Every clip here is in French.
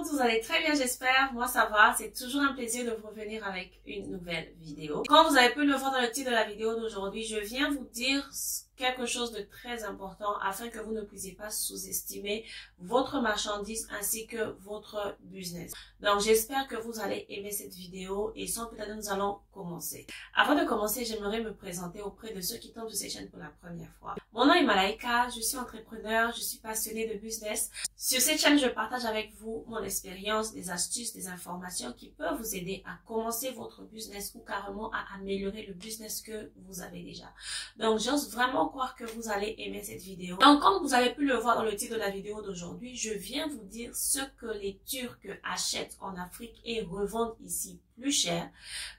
monde, vous allez très bien, j'espère. Moi, ça va. C'est toujours un plaisir de vous revenir avec une nouvelle vidéo. Comme vous avez pu le voir dans le titre de la vidéo d'aujourd'hui, je viens vous dire quelque chose de très important afin que vous ne puissiez pas sous-estimer votre marchandise ainsi que votre business. Donc, j'espère que vous allez aimer cette vidéo et sans plus tarder, nous allons commencer. Avant de commencer, j'aimerais me présenter auprès de ceux qui tombent sur cette chaîne pour la première fois. Mon nom est Malaika, je suis entrepreneur, je suis passionnée de business. Sur cette chaîne, je partage avec vous mon expérience, des astuces, des informations qui peuvent vous aider à commencer votre business ou carrément à améliorer le business que vous avez déjà. Donc, j'ose vraiment croire que vous allez aimer cette vidéo. Donc, comme vous avez pu le voir dans le titre de la vidéo d'aujourd'hui, je viens vous dire ce que les Turcs achètent en Afrique et revendent ici plus cher.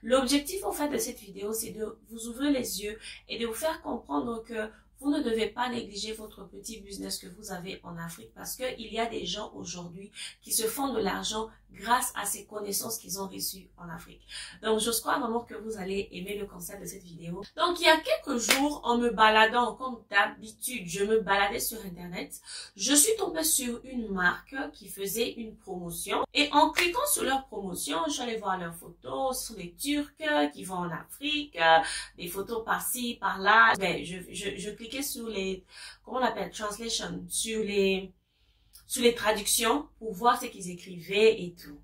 L'objectif, en fait, de cette vidéo, c'est de vous ouvrir les yeux et de vous faire comprendre que vous ne devez pas négliger votre petit business que vous avez en Afrique parce que il y a des gens aujourd'hui qui se font de l'argent grâce à ces connaissances qu'ils ont reçues en Afrique. Donc, je crois vraiment que vous allez aimer le concept de cette vidéo. Donc, il y a quelques jours, en me baladant, comme d'habitude, je me baladais sur Internet, je suis tombée sur une marque qui faisait une promotion. Et en cliquant sur leur promotion, je suis allée voir leurs photos. Ce sont des Turcs qui vont en Afrique, des photos par-ci, par-là. Ben, je cliquais sur les, comment on appelle, translation, sur les traductions pour voir ce qu'ils écrivaient et tout.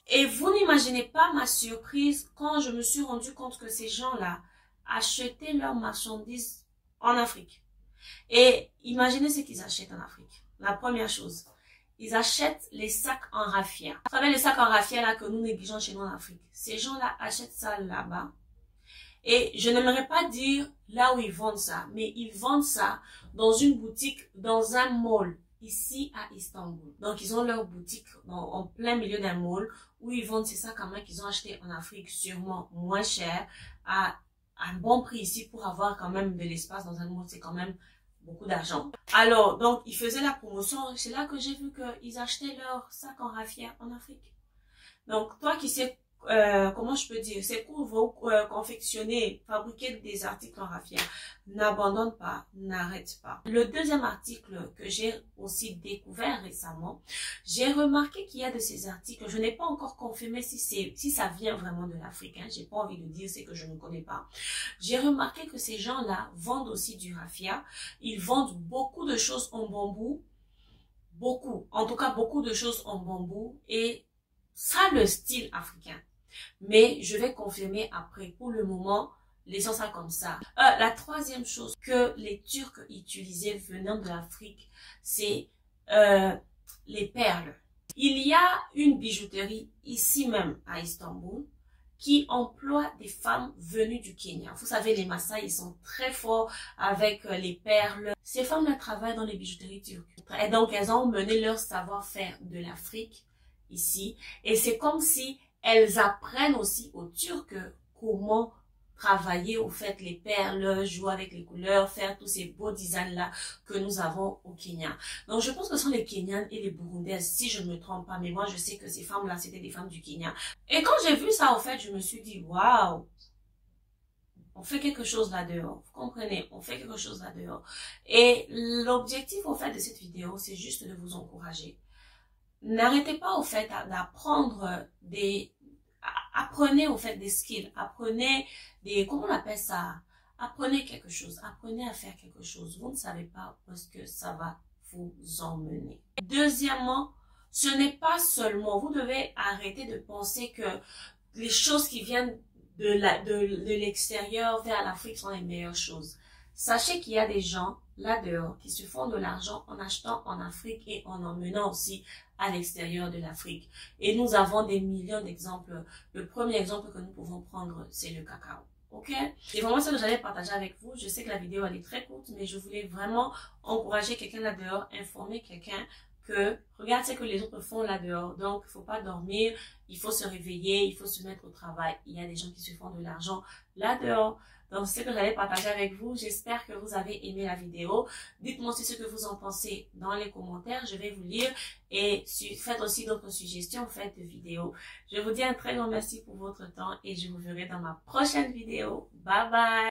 Et vous n'imaginez pas ma surprise quand je me suis rendu compte que ces gens-là achetaient leurs marchandises en Afrique. Et imaginez ce qu'ils achètent en Afrique. La première chose, ils achètent les sacs en raffia. Vous savez, les sacs en raffia là que nous négligeons chez nous en Afrique. Ces gens-là achètent ça là-bas. Et je n'aimerais pas dire là où ils vendent ça, mais ils vendent ça dans une boutique, dans un mall, ici à Istanbul. Donc, ils ont leur boutique en plein milieu d'un mall où ils vendent ces sacs à main qu'ils ont achetés en Afrique sûrement moins cher, à un bon prix ici pour avoir quand même de l'espace dans un mall, c'est quand même beaucoup d'argent. Alors, donc, ils faisaient la promotion. C'est là que j'ai vu qu'ils achetaient leurs sacs en raffia en Afrique. Donc, toi qui sais comment je peux dire, c'est pour vous confectionner, fabriquer des articles en raffia. N'abandonne pas, n'arrête pas. Le deuxième article que j'ai aussi découvert récemment, j'ai remarqué qu'il y a de ces articles, je n'ai pas encore confirmé si ça vient vraiment de l'Afrique, hein, j'ai pas envie de dire ce que je ne connais pas. J'ai remarqué que ces gens-là vendent aussi du raffia, ils vendent beaucoup de choses en bambou, en tout cas beaucoup de choses en bambou et ça a le style africain. Mais je vais confirmer après. Pour le moment, laissons ça comme ça. La troisième chose que les Turcs utilisaient venant de l'Afrique, c'est les perles. Il y a une bijouterie ici même à Istanbul qui emploie des femmes venues du Kenya. Vous savez, les Maasai, ils sont très forts avec les perles. Ces femmes-là travaillent dans les bijouteries turques. Et donc, elles ont mené leur savoir-faire de l'Afrique ici. Et c'est comme si elles apprennent aussi aux Turcs comment travailler au fait les perles, jouer avec les couleurs, faire tous ces beaux designs-là que nous avons au Kenya. Donc, je pense que ce sont les Kenyans et les Burundaises, si je ne me trompe pas. Mais moi, je sais que ces femmes-là, c'était des femmes du Kenya. Et quand j'ai vu ça, au fait, je me suis dit, waouh, on fait quelque chose là-dehors. Vous comprenez? On fait quelque chose là-dehors. Et l'objectif, au fait, de cette vidéo, c'est juste de vous encourager. N'arrêtez pas, au fait, d'apprendre apprenez, au fait, des skills. Apprenez comment on appelle ça? Apprenez quelque chose. Apprenez à faire quelque chose. Vous ne savez pas où est-ce que ça va vous emmener. Deuxièmement, ce n'est pas seulement, vous devez arrêter de penser que les choses qui viennent de l'extérieur vers l'Afrique sont les meilleures choses. Sachez qu'il y a des gens là dehors qui se font de l'argent en achetant en Afrique et en emmenant aussi à l'extérieur de l'Afrique. Et nous avons des millions d'exemples. Le premier exemple que nous pouvons prendre, c'est le cacao. Ok? C'est vraiment ça que j'allais partager avec vous. Je sais que la vidéo elle est très courte, mais je voulais vraiment encourager quelqu'un là dehors, informer quelqu'un que regarde ce que les autres font là dehors. Donc, il faut pas dormir, il faut se réveiller, il faut se mettre au travail. Il y a des gens qui se font de l'argent là dehors. Donc, c'est ce que j'allais partager avec vous. J'espère que vous avez aimé la vidéo. Dites-moi aussi ce que vous en pensez dans les commentaires. Je vais vous lire et faites aussi d'autres suggestions, faites de vidéos. Je vous dis un très grand merci pour votre temps et je vous verrai dans ma prochaine vidéo. Bye bye!